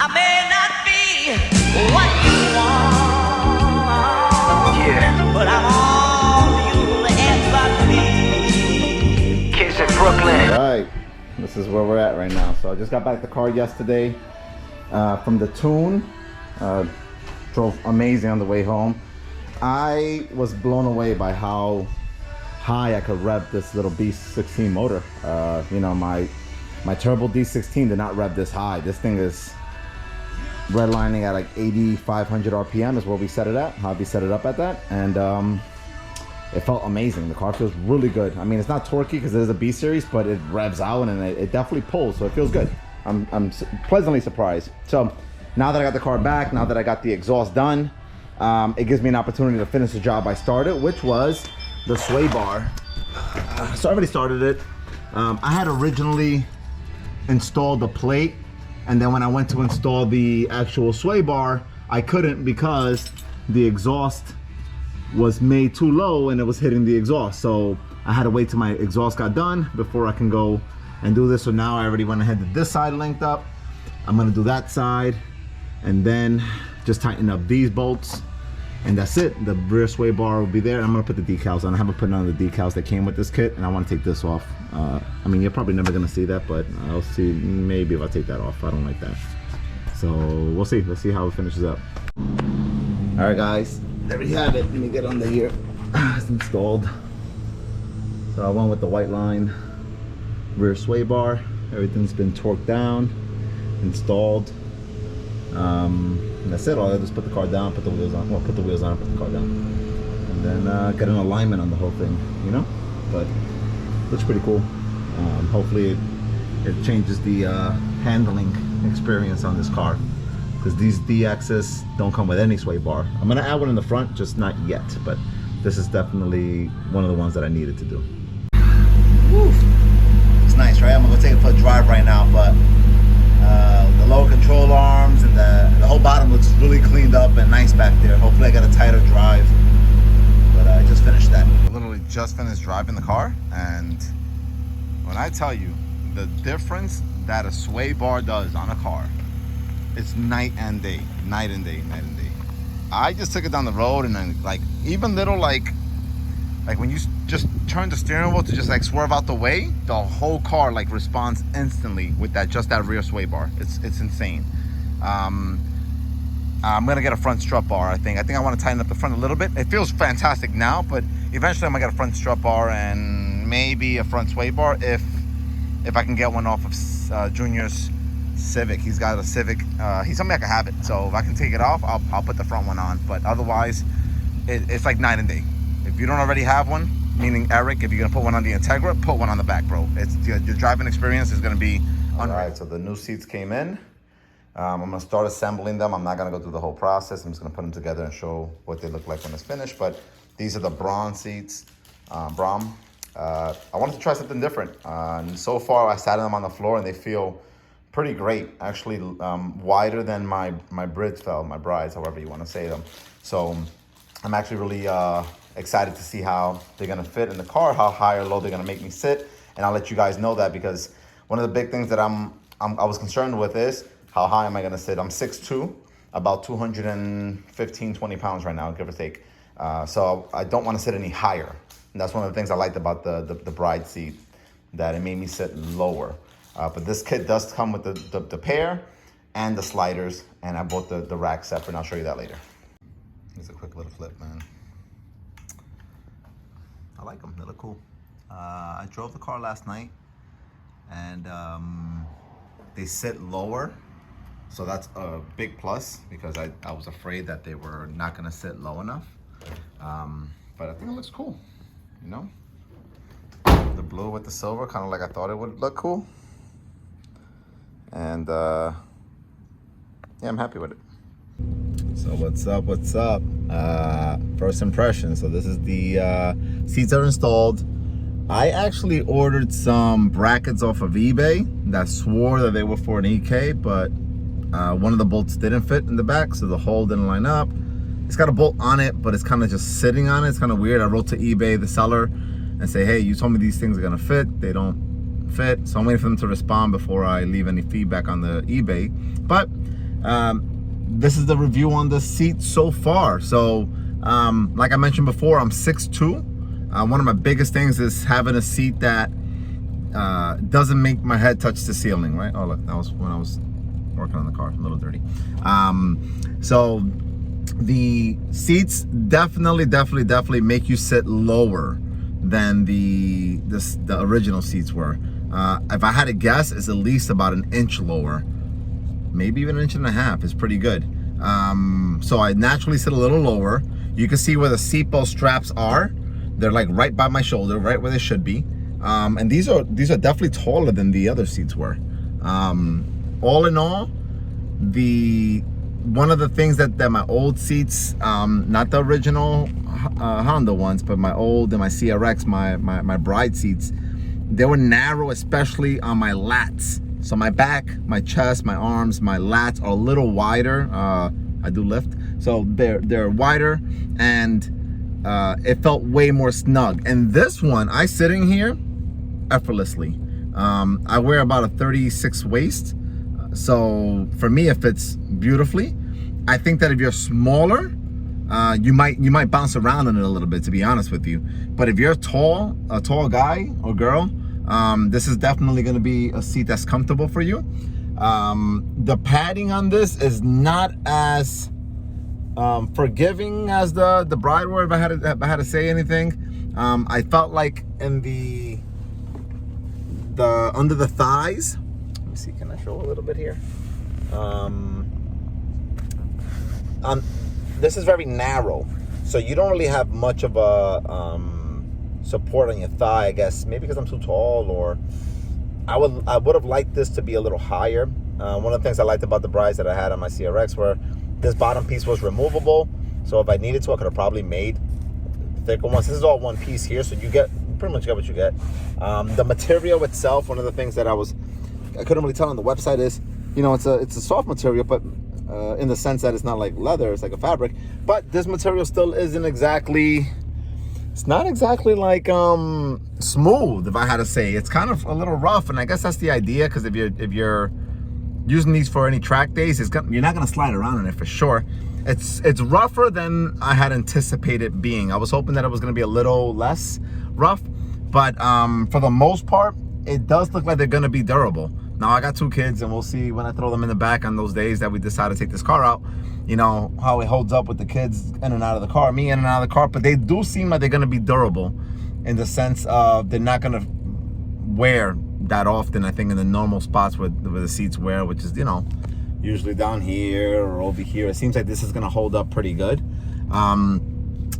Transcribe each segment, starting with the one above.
I may not be what you want, yeah, but I'm all you'll ever need. Kids in Brooklyn. All right, this is where we're at right now. So I just got back the car yesterday from the tune. Drove amazing on the way home. I was blown away by how high I could rev this little B16 motor. You know, my turbo D16 did not rev this high. This thing is redlining at like 8,500 RPM is where we set it at. How we set it up at that, and it felt amazing. The car feels really good. I mean, it's not torquey because it is a B series, but it revs out and it definitely pulls, so it feels good. I'm pleasantly surprised. So now that I got the car back, now that I got the exhaust done, it gives me an opportunity to finish the job I started, which was the sway bar. So I already started it. I had originally installed the plate, and then when I went to install the actual sway bar, I couldn't because the exhaust was made too low and it was hitting the exhaust. So I had to wait till my exhaust got done before I can go and do this. So now I already went ahead to this side linked up. I'm gonna do that side and then just tighten up these bolts, and that's it. The rear sway bar will be there. I'm gonna put the decals on. I haven't put none of the decals that came with this kit, and I want to take this off. I mean, you're probably never gonna see that, but I'll see maybe if I take that off. I don't like that. So we'll see. Let's see how it finishes up. All right, guys, there we have it. Let me get under here. It's installed. So I went with the Whiteline rear sway bar. Everything's been torqued down, installed. And that's it. All I do is put the car down, put the wheels on. Well, put the wheels on, put the car down, and then get an alignment on the whole thing, you know. But looks pretty cool. Hopefully it changes the handling experience on this car, because these D-axis don't come with any sway bar. I'm gonna add one in the front, just not yet. But this is definitely one of the ones that I needed to do. Woo. It's nice, right? I'm gonna go take it for a drive right now, but the lower control arms and the whole bottom looks really cleaned up and nice back there. Hopefully I got a tighter drive, but I just finished that. I literally just finished driving the car, and when I tell you the difference that a sway bar does on a car, it's night and day, night and day, night and day. I just took it down the road, and then like even little like when you just turn the steering wheel to just like swerve out the way, the whole car like responds instantly with that rear sway bar. It's insane. I'm gonna get a front strut bar. I think I want to tighten up the front a little bit. It feels fantastic now, but eventually I'm gonna get a front strut bar and maybe a front sway bar if I can get one off of Junior's Civic. He's got a Civic. He told me I could have it, so if I can take it off, I'll put the front one on. But otherwise, it's like night and day. If you don't already have one, meaning Eric, if you're gonna put one on the Integra, put one on the back, bro. It's your driving experience is gonna be unreal. All right, so the new seats came in. I'm gonna start assembling them. I'm not gonna go through the whole process. I'm just gonna put them together and show what they look like when it's finished. But these are the BRAUM seats, BRAUM. I wanted to try something different. And so far, I sat in them on the floor and they feel pretty great. Actually, wider than my brides, however you wanna say them. So I'm actually really excited to see how they're gonna fit in the car, how high or low they're gonna make me sit, and I'll let you guys know that, because one of the big things that I was concerned with is how high am I gonna sit. I'm 6'2", about 215, 20 pounds right now, give or take. So I don't wanna sit any higher. And that's one of the things I liked about the bride seat, that it made me sit lower. But this kit does come with the pair and the sliders, and I bought the rack separate, and I'll show you that later. Here's a quick little flip, man. I like them, they look cool. I drove the car last night, and they sit lower, so that's a big plus, because I was afraid that they were not gonna sit low enough. But I think it looks cool, you know? The blue with the silver, kind of like I thought it would look cool. And yeah, I'm happy with it. So what's up, first impression. So this is the seats are installed. I actually ordered some brackets off of eBay that swore that they were for an EK, but one of the bolts didn't fit in the back, so the hole didn't line up. It's got a bolt on it, but it's kind of just sitting on it. It's kind of weird. I wrote to eBay, the seller, and say, hey, you told me these things are gonna fit. They don't fit, so I'm waiting for them to respond before I leave any feedback on the eBay. But This is the review on the seat so far. So like I mentioned before, I'm 6'2". One of my biggest things is having a seat that doesn't make my head touch the ceiling, right? Oh look, that was when I was working on the car, a little dirty. So the seats definitely make you sit lower than the original seats were. If I had to guess, it's at least about an inch lower, maybe even an inch and a half. Is pretty good. So I naturally sit a little lower. You can see where the seatbelt straps are. They're like right by my shoulder, right where they should be. And these are definitely taller than the other seats were. All in all, one of the things that my old seats, not the original Honda ones, but my old and my CRX, my bride seats, they were narrow, especially on my lats. So my back, my chest, my arms, my lats are a little wider. I do lift, so they're wider, and it felt way more snug. And this one, I sit in here effortlessly. I wear about a 36 waist, so for me it fits beautifully. I think that if you're smaller, you might bounce around in it a little bit, to be honest with you. But if you're a tall guy or girl, this is definitely going to be a seat that's comfortable for you. The padding on this is not as forgiving as the bride were, if I had to say anything. I felt like in the under the thighs, let me see, can I show a little bit here? This is very narrow, so you don't really have much of a support on your thigh, I guess. Maybe because I'm too tall, or I would have liked this to be a little higher. One of the things I liked about the brides that I had on my CRX were this bottom piece was removable, so if I needed to, I could have probably made thicker ones. This is all one piece here, so you pretty much get what you get. The material itself, one of the things that I couldn't really tell on the website is, you know, it's a soft material, but in the sense that it's not like leather, it's like a fabric. But this material still isn't exactly, it's not exactly like smooth, if I had to say. It's kind of a little rough, and I guess that's the idea, because if you're using these for any track days, you're not gonna slide around in it for sure. It's rougher than I had anticipated being. I was hoping that it was gonna be a little less rough, but for the most part, it does look like they're gonna be durable. Now I got 2 kids, and we'll see when I throw them in the back on those days that we decide to take this car out, you know, how it holds up with the kids in and out of the car, me in and out of the car. But they do seem like they're gonna be durable, in the sense of they're not gonna wear that often, I think, in the normal spots where the seats wear, which is, you know, usually down here or over here. It seems like this is gonna hold up pretty good.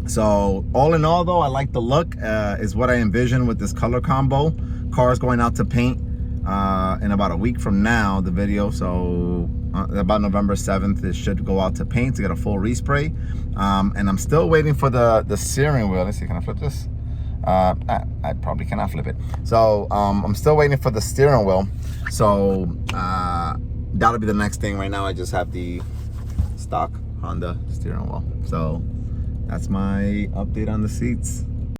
So all in all, though, I like the look. Is what I envision with this color combo. Car's going out to paint in about a week from now, the video. So about November 7th, it should go out to paint to get a full respray. And I'm still waiting for the steering wheel. Let's see, can I flip this? I probably cannot flip it. So I'm still waiting for the steering wheel. So that'll be the next thing. Right now I just have the stock Honda steering wheel. So that's my update on the seats.